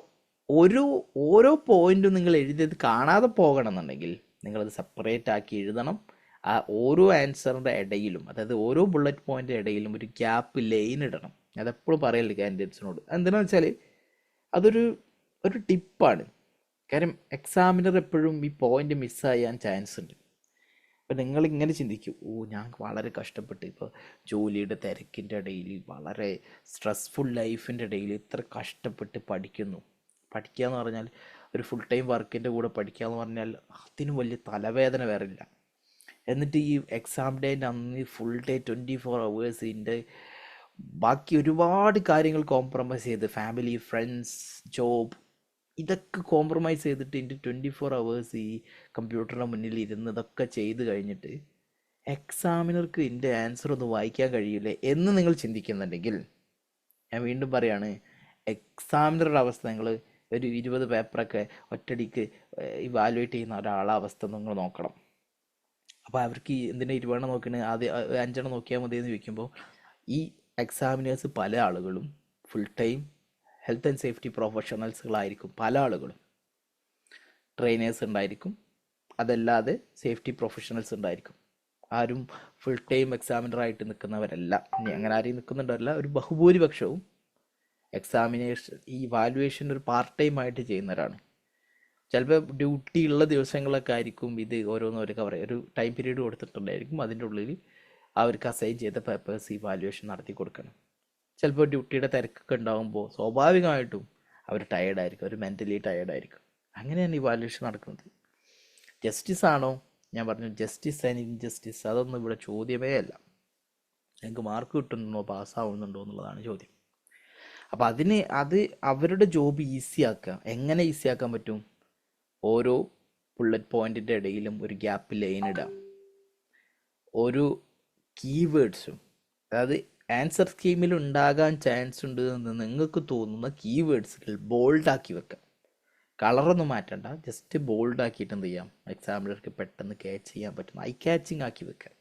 ഓരോ പോയിന്റും നിങ്ങൾ എഴുതിയത് കാണാതെ പോകണമെന്നുണ്ടെങ്കിൽ നിങ്ങളത് സെപ്പറേറ്റ് ആക്കി എഴുതണം. ആ ഓരോ ആൻസറിൻ്റെ ഇടയിലും, അതായത് ഓരോ ബുള്ളറ്റ് പോയിൻ്റ് ഇടയിലും ഒരു ഗ്യാപ്പ് ലൈൻ ഇടണം. അതെപ്പോഴും പറയല്ലേ കാൻഡിഡേറ്റ്സിനോട്. എന്തിനാണെന്ന് വെച്ചാൽ അതൊരു ടിപ്പാണ്. കാര്യം എക്സാമിനർ എപ്പോഴും ഈ പോയിന്റ് മിസ്സായാൻ ചാൻസ് ഉണ്ട്. അപ്പോൾ നിങ്ങളിങ്ങനെ ചിന്തിക്കും, ഞാൻ വളരെ കഷ്ടപ്പെട്ട് ഇപ്പോൾ ജോലിയുടെ തിരക്കിൻ്റെ ഇടയിൽ, വളരെ സ്ട്രെസ്ഫുൾ ലൈഫിൻ്റെ ഇടയിൽ ഇത്ര കഷ്ടപ്പെട്ട് പഠിക്കുന്നു. പഠിക്കുക എന്ന് പറഞ്ഞാൽ ഒരു ഫുൾ ടൈം വർക്കിൻ്റെ കൂടെ പഠിക്കുക എന്ന് പറഞ്ഞാൽ അതിന് വലിയ തലവേദന വേറെ ഇല്ല. എന്നിട്ട് ഈ എക്സാം ഡേൻ്റെ അന്ന് ഫുൾ ഡേ 24 hours ബാക്കി ഒരുപാട് കാര്യങ്ങൾ കോംപ്രമൈസ് ചെയ്ത്, ഫാമിലി, ഫ്രണ്ട്സ്, ജോബ്, ഇതൊക്കെ കോംപ്രമൈസ് ചെയ്തിട്ട് ഇതിൻ്റെ 24 hours ഈ കമ്പ്യൂട്ടറിൻ്റെ മുന്നിൽ ഇരുന്ന് ഇതൊക്കെ ചെയ്ത് കഴിഞ്ഞിട്ട് എക്സാമിനർക്ക് ഇതിൻ്റെ ആൻസർ ഒന്നും വായിക്കാൻ കഴിയില്ലേ എന്ന് നിങ്ങൾ ചിന്തിക്കുന്നുണ്ടെങ്കിൽ, ഞാൻ വീണ്ടും പറയാണ്, എക്സാമിനറുടെ അവസ്ഥ നിങ്ങൾ ഒരു 20 പേപ്പറൊക്കെ ഒറ്റടിക്ക് ഇവാലുവേറ്റ് ചെയ്യുന്ന ഒരാളെ അവസ്ഥ നിങ്ങൾ നോക്കണം. അപ്പോൾ അവർക്ക് എന്തിനാ 20 നോക്കണേ, ആദ്യം 5 നോക്കിയാൽ മതി എന്ന് ചോദിക്കുമ്പോൾ, ഈ എക്സാമിനേഴ്സ് പല ആളുകളും full time health and safety പ്രൊഫഷണൽസുകളായിരിക്കും. പല ആളുകളും ട്രെയിനേഴ്സ് ഉണ്ടായിരിക്കും, അതല്ലാതെ സേഫ്റ്റി പ്രൊഫഷണൽസ് ഉണ്ടായിരിക്കും. ആരും ഫുൾ ടൈം എക്സാമിനറായിട്ട് നിൽക്കുന്നവരല്ല. ഇനി അങ്ങനെ ആരെയും നിൽക്കുന്നുണ്ടല്ല, ഒരു ബഹുഭൂരിപക്ഷവും എക്സാമിനേഷൻ ഈ വാലുവേഷൻ ഒരു പാർട്ട് ടൈം ആയിട്ട് ചെയ്യുന്നവരാണ്. ചിലപ്പോൾ ഡ്യൂട്ടി ഉള്ള ദിവസങ്ങളൊക്കെ ആയിരിക്കും ഇത് ഓരോന്നോരൊക്കെ പറയും, ഒരു ടൈം പീരീഡ് കൊടുത്തിട്ടുണ്ടായിരിക്കും, അതിൻ്റെ ഉള്ളിൽ അവർക്ക് അസൈൻ ചെയ്ത പേപ്പേഴ്സ് ഇവാലുവേഷൻ നടത്തി കൊടുക്കണം. ചിലപ്പോൾ ഡ്യൂട്ടിയുടെ തിരക്കൊക്കെ ഉണ്ടാകുമ്പോൾ സ്വാഭാവികമായിട്ടും അവർ ടയേർഡായിരിക്കും, അവർ മെൻ്റലി ടയേർഡായിരിക്കും. അങ്ങനെയാണ് ഇവാലുവേഷൻ നടക്കുന്നത്. ജസ്റ്റിസ് ആണോ? ഞാൻ പറഞ്ഞു ജസ്റ്റിസ് ആൻഡ് ഇൻജസ്റ്റിസ് അതൊന്നും ഇവിടെ ചോദ്യമേ അല്ല. ഞങ്ങൾക്ക് മാർക്ക് കിട്ടുന്നുണ്ടോ, പാസ്സാവുന്നുണ്ടോ എന്നുള്ളതാണ് ചോദ്യം. അപ്പോൾ അത് അവരുടെ ജോബ് ഈസിയാക്കുക. എങ്ങനെ ഈസിയാക്കാൻ പറ്റും? ഓരോ ബുള്ളറ്റ് പോയിന്റിൻ്റെ ഇടയിലും ഒരു ഗ്യാപ്പ് ലൈൻ ഇടാം. ഓരോ കീവേഡ്സും, അതായത് ആൻസർ സ്കീമിൽ ഉണ്ടാകാൻ ചാൻസ് ഉണ്ട് എന്ന് നിങ്ങൾക്ക് തോന്നുന്ന കീവേഡ്സുകൾ ബോൾഡാക്കി വെക്കാം. കളറൊന്നും മാറ്റണ്ട, ജസ്റ്റ് ബോൾഡാക്കിയിട്ട് എന്ത് ചെയ്യാം, എക്സാമിനർക്ക് പെട്ടെന്ന് ക്യാച്ച് ചെയ്യാൻ പറ്റുന്ന ഐ ക്യാച്ചിങ് ആക്കി വെക്കാം.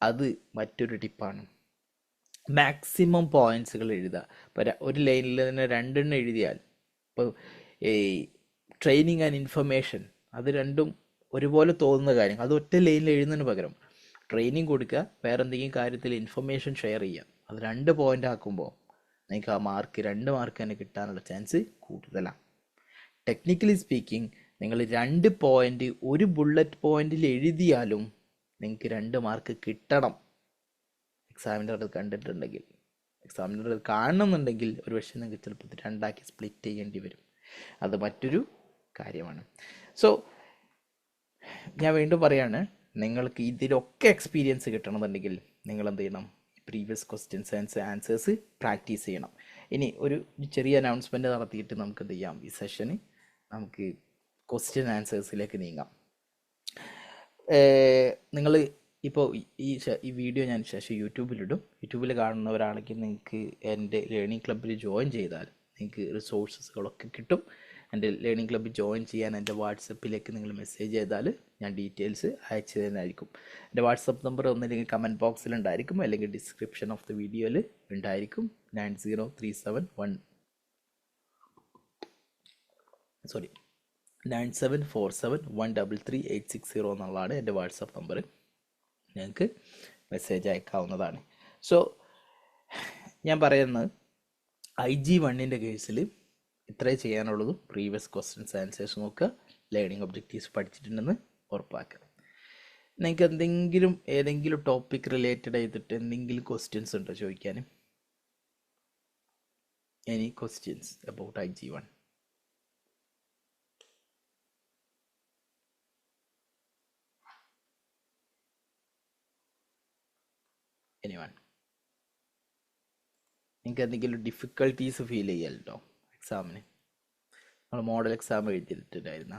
അത് മറ്റൊരു ടിപ്പാണ്. മാക്സിമം പോയിൻറ്റ്സുകൾ എഴുതുക. ഇപ്പോൾ ഒരു ലൈനിൽ തന്നെ 2 എഴുതിയാൽ, ഇപ്പോൾ ഈ ട്രെയിനിങ് ആൻഡ് ഇൻഫർമേഷൻ, അത് രണ്ടും ഒരുപോലെ തോന്നുന്ന കാര്യങ്ങൾ, അത് ഒറ്റ ലൈനിൽ എഴുതുന്നതിന് പകരം ട്രെയിനിങ് കൊടുക്കുക, വേറെ എന്തെങ്കിലും കാര്യത്തിൽ ഇൻഫർമേഷൻ ഷെയർ ചെയ്യുക, അത് 2 പോയിൻ്റ് ആക്കുമ്പോൾ നിങ്ങൾക്ക് ആ മാർക്ക് 2 മാർക്ക് തന്നെ കിട്ടാനുള്ള ചാൻസ് കൂടുതലാണ്. ടെക്നിക്കലി സ്പീക്കിംഗ്, നിങ്ങൾ 2 പോയിൻ്റ് ഒരു ബുള്ളറ്റ് പോയിന്റിൽ എഴുതിയാലും നിങ്ങൾക്ക് 2 മാർക്ക് കിട്ടണം. എക്സാമിനർ അത് കണ്ടിട്ടുണ്ടെങ്കിൽ, എക്സാമിനർ അത് കാണണമെന്നുണ്ടെങ്കിൽ ഒരു പക്ഷേ നിങ്ങൾക്ക് ചിലപ്പോൾ 2 സ്പ്ലിറ്റ് ചെയ്യേണ്ടി വരും. അത് മറ്റൊരു കാര്യമാണ്. സോ ഞാൻ വീണ്ടും പറയാണ്, നിങ്ങൾക്ക് ഇതിലൊക്കെ എക്സ്പീരിയൻസ് കിട്ടണമെന്നുണ്ടെങ്കിൽ നിങ്ങൾ എന്ത് ചെയ്യണം, previous questions and answers practice ചെയ്യണം. ഇനി ഒരു ചെറിയ അനൗൺസ്മെൻറ്റ് നടത്തിയിട്ട് നമുക്ക് എന്ത് ചെയ്യാം, ഈ സെഷന് നമുക്ക് ക്വസ്റ്റ്യൻ ആൻസേഴ്സിലേക്ക് നീങ്ങാം. നിങ്ങൾ ഇപ്പോൾ ഈ വീഡിയോ ഞാൻ ശേഷം യൂട്യൂബിലിടും. യൂട്യൂബിൽ കാണുന്നവരാണെങ്കിൽ നിങ്ങൾക്ക് എൻ്റെ ലേണിംഗ് ക്ലബ്ബിൽ ജോയിൻ ചെയ്താൽ നിങ്ങൾക്ക് റിസോഴ്സസുകളൊക്കെ കിട്ടും. എൻ്റെ ലേണിംഗ് ക്ലബ്ബിൽ ജോയിൻ ചെയ്യാൻ എൻ്റെ വാട്സപ്പിലേക്ക് നിങ്ങൾ മെസ്സേജ് ചെയ്താൽ ഞാൻ ഡീറ്റെയിൽസ് അയച്ചു തരുന്നതായിരിക്കും. എൻ്റെ വാട്സപ്പ് നമ്പർ ഒന്നില്ലെങ്കിൽ കമൻറ്റ് ബോക്സിൽ ഉണ്ടായിരിക്കും, അല്ലെങ്കിൽ ഡിസ്ക്രിപ്ഷൻ ഓഫ് ദി വീഡിയോയിൽ ഉണ്ടായിരിക്കും. 9747133860 എന്നുള്ളതാണ് എൻ്റെ വാട്സപ്പ് നമ്പർ. ഞങ്ങൾക്ക് മെസ്സേജ് അയക്കാവുന്നതാണ്. സോ ഞാൻ പറയുന്നത് IG1 കേസിൽ ഇത്രേ ചെയ്യാനുള്ളതും. പ്രീവിയസ് ക്വസ്റ്റ്യൻസ് ആൻസേഴ്സ് നോക്കുക, ലേണിംഗ് ഒബ്ജക്റ്റീവ്സ് പഠിച്ചിട്ടുണ്ടെന്ന് ഉറപ്പാക്കുക. നിങ്ങൾക്ക് ഏതെങ്കിലും ടോപ്പിക് റിലേറ്റഡ് ചെയ്തിട്ട് എന്തെങ്കിലും ക്വസ്റ്റ്യൻസ് ഉണ്ടോ ചോദിക്കാനും? Any questions about IG1? നിങ്ങൾക്ക് എന്തെങ്കിലും ഡിഫിക്കൽട്ടീസ് ഫീൽ ചെയ്യലുണ്ടോ എക്സാമിന്? നമ്മൾ മോഡൽ എക്സാം എഴുതിയിട്ടുണ്ടായിരുന്ന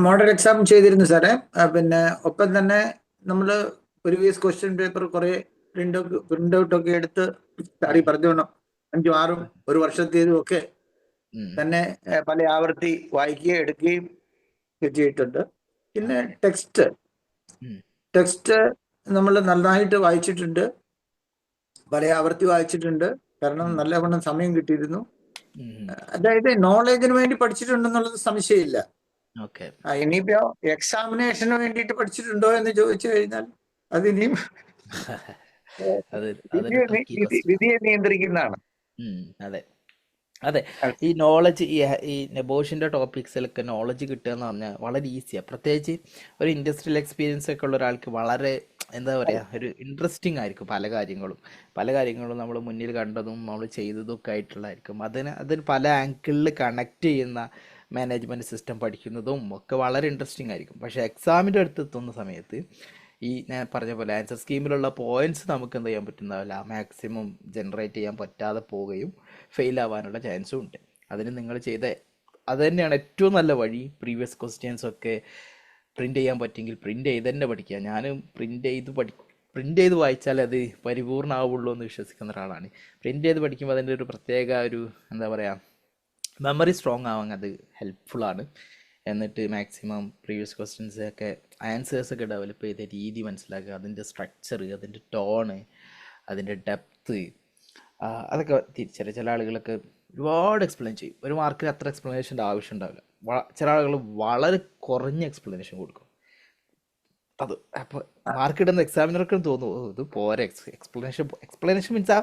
മോഡൽ എക്സാം ചെയ്തിരുന്നു സാറേ. പിന്നെ ഒപ്പം തന്നെ നമ്മൾ പ്രീവിയസ് ക്വസ്റ്റ്യൻ പേപ്പർ കുറെ പ്രിന്റ് ഔട്ട് ഒക്കെ എടുത്ത് സാറി പറഞ്ഞോണം 5-6 ഒരു വർഷത്തേതും ഒക്കെ തന്നെ പല ആവർത്തി വായിക്കുകയും എടുക്കുകയും ചെയ്തിട്ടുണ്ട്. പിന്നെ ടെക്സ്റ്റ് നമ്മൾ നന്നായിട്ട് വായിച്ചിട്ടുണ്ട്, പല ആവർത്തി വായിച്ചിട്ടുണ്ട്. കാരണം നല്ലവണ്ണം സമയം കിട്ടിയിരുന്നു. അതായത് നോളേജിന് വേണ്ടി പഠിച്ചിട്ടുണ്ടെന്നുള്ളത് സംശയമില്ല. ഓക്കെ. ഇനിയിപ്പോ എക്സാമിനേഷന് വേണ്ടിയിട്ട് പഠിച്ചിട്ടുണ്ടോ എന്ന് ചോദിച്ചു കഴിഞ്ഞാൽ അതിനിയും അതൊരു ട്രിക്കി ക്വസ്റ്റ്യൻ. വിധിയെ നിയന്ത്രിക്കുന്നതാണ്. അതെ അതെ. ഈ നോളജ് ഈ നെബോഷിൻ്റെ ടോപ്പിക്സിലൊക്കെ നോളജ് കിട്ടുക എന്ന് പറഞ്ഞാൽ വളരെ ഈസിയാണ്. പ്രത്യേകിച്ച് ഒരു ഇൻഡസ്ട്രിയൽ എക്സ്പീരിയൻസ് ഒക്കെ ഉള്ള ഒരാൾക്ക് വളരെ എന്താ പറയുക, ഒരു ഇൻട്രസ്റ്റിംഗ് ആയിരിക്കും പല കാര്യങ്ങളും നമ്മൾ മുന്നിൽ കണ്ടതും നമ്മൾ ചെയ്തതും ഒക്കെ ആയിട്ടുള്ളതായിരിക്കും. അതിന് പല ആംഗിളിൽ കണക്ട് ചെയ്യുന്ന മാനേജ്മെൻറ്റ് സിസ്റ്റം പഠിക്കുന്നതും ഒക്കെ വളരെ ഇൻട്രസ്റ്റിംഗ് ആയിരിക്കും. പക്ഷേ എക്സാമിൻ്റെ അടുത്ത് എത്തുന്ന സമയത്ത് ഈ ഞാൻ പറഞ്ഞ പോലെ ആൻസർ സ്കീമിലുള്ള പോയിന്റ്സ് നമുക്ക് എന്ത് ചെയ്യാൻ പറ്റുന്നതല്ല, മാക്സിമം ജനറേറ്റ് ചെയ്യാൻ പറ്റാതെ പോവുകയും ഫെയിൽ ആവാനുള്ള ചാൻസും ഉണ്ട്. അതിന് നിങ്ങൾ അത് തന്നെയാണ് ഏറ്റവും നല്ല വഴി. പ്രീവിയസ് ക്വസ്റ്റ്യൻസ് ഒക്കെ പ്രിൻ്റ് ചെയ്യാൻ പറ്റുമെങ്കിൽ പ്രിൻ്റ് ചെയ്ത് തന്നെ പഠിക്കുക. ഞാനും പ്രിൻ്റ് ചെയ്ത് വായിച്ചാൽ അത് പരിപൂർണ്ണമാവുള്ളൂ എന്ന് വിശ്വസിക്കുന്ന ഒരാളാണ്. പ്രിൻ്റ് ചെയ്ത് പഠിക്കുമ്പോൾ അതിൻ്റെ ഒരു പ്രത്യേക എന്താ പറയുക, മെമ്മറി സ്ട്രോങ് ആവാൻ അത് ഹെൽപ്ഫുള്ളാണ്. എന്നിട്ട് മാക്സിമം പ്രീവിയസ് ക്വസ്റ്റ്യൻസൊക്കെ ആൻസേഴ്സൊക്കെ ഡെവലപ്പ് ചെയ്ത രീതി മനസ്സിലാക്കുക, അതിൻ്റെ സ്ട്രക്ചർ, അതിൻ്റെ ടോണ്, അതിൻ്റെ ഡെപ്ത്ത്, അതൊക്കെ തിരിച്ചറിയുക. ചില ആളുകളൊക്കെ ഒരുപാട് എക്സ്പ്ലെയിൻ ചെയ്യും, ഒരു മാർക്കിന് അത്ര എക്സ്പ്ലനേഷൻ്റെ ആവശ്യം ഉണ്ടാവില്ല. ചില ആളുകൾ വളരെ കുറഞ്ഞ എക്സ്പ്ലനേഷൻ കൊടുക്കും. അത് അപ്പോൾ മാർക്ക് ഇടുന്ന എക്സാമിനർക്ക് തോന്നും ഇത് പോരെ, എക്സ്പ്ലനേഷൻ മീൻസ്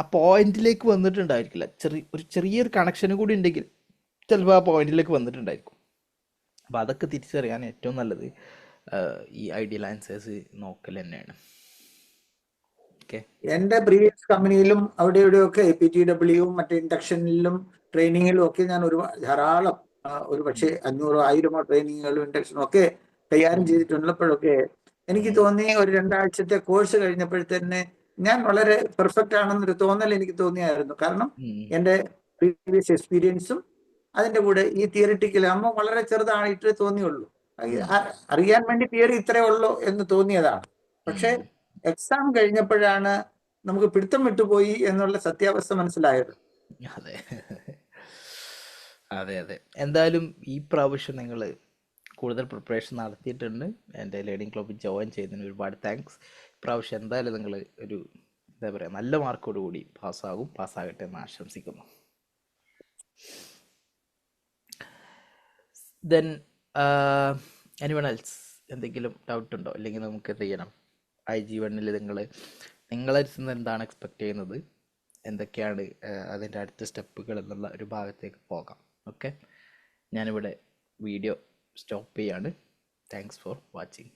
ആ പോയിന്റിലേക്ക് വന്നിട്ടുണ്ടായിരിക്കില്ല. ചെറിയൊരു കണക്ഷനും കൂടി ഉണ്ടെങ്കിൽ ചിലപ്പോൾ ആ പോയിന്റിലേക്ക് വന്നിട്ടുണ്ടായിരിക്കും. അപ്പോൾ അതൊക്കെ തിരിച്ചറിയാൻ ഏറ്റവും നല്ലത് ഈ ഐഡിയൽ ആൻസേഴ്സ് നോക്കൽ തന്നെയാണ്. എൻ്റെ പ്രീവിയസ് കമ്പനിയിലും അവിടെ ഇവിടെയൊക്കെ PTW മറ്റേ ഇൻഡക്ഷനിലും ട്രെയിനിങ്ങിലും ഒക്കെ ഞാൻ ധാരാളം ഒരു പക്ഷേ 500-1000 ട്രെയിനിങ്ങുകളും ഇൻഡക്ഷനും ഒക്കെ കൈകാര്യം ചെയ്തിട്ടുള്ളപ്പോഴൊക്കെ എനിക്ക് തോന്നി ഒരു 2 ആഴ്ചത്തെ കോഴ്സ് കഴിഞ്ഞപ്പോഴത്തന്നെ ഞാൻ വളരെ പെർഫെക്റ്റ് ആണെന്നൊരു തോന്നൽ എനിക്ക് തോന്നിയായിരുന്നു. കാരണം എൻ്റെ പ്രീവിയസ് എക്സ്പീരിയൻസും അതിൻ്റെ കൂടെ ഈ തിയറിറ്റിക്കൽ ആകുമ്പോൾ വളരെ ചെറുതായിട്ട് തോന്നിയുള്ളൂ. അറിയാൻ വേണ്ടി തിയറി ഇത്രേ ഉള്ളൂ എന്ന് തോന്നിയതാണ്. പക്ഷെ എക്സാം കഴിഞ്ഞപ്പോഴാണ് നമുക്ക് പിടുത്തം വിട്ടുപോയി എന്നുള്ള സത്യാവസ്ഥ മനസ്സിലായത്. അതെ അതെ അതെ. എന്തായാലും ഈ പ്രാവശ്യം നിങ്ങൾ കൂടുതൽ പ്രിപ്പറേഷൻ നടത്തിയിട്ടുണ്ട്. എൻ്റെ ലേണിംഗ് ക്ലബ്ബിൽ ജോയിൻ ചെയ്തതിന് ഒരുപാട് താങ്ക്സ്. ഇപ്രാവശ്യം എന്തായാലും നിങ്ങൾ ഒരു എന്താ പറയുക, നല്ല മാർക്കോട് കൂടി പാസ്സാകട്ടെ എന്ന് ആശംസിക്കുന്നു. ദെൻ എനിവൺ എൽസ് എന്തെങ്കിലും ഡൗട്ട് ഉണ്ടോ? അല്ലെങ്കിൽ നമുക്ക് എന്ത് ചെയ്യണം? IG1 നിങ്ങളെ നിന്ന് എന്താണ് എക്സ്പെക്റ്റ് ചെയ്യുന്നത്, എന്തൊക്കെയാണ് അതിൻ്റെ അടുത്ത സ്റ്റെപ്പുകൾ എന്നുള്ള ഒരു ഭാഗത്തേക്ക് പോകാം. ഓക്കെ, ഞാനിവിടെ വീഡിയോ സ്റ്റോപ്പ് ചെയ്യാണ്. Thanks for watching.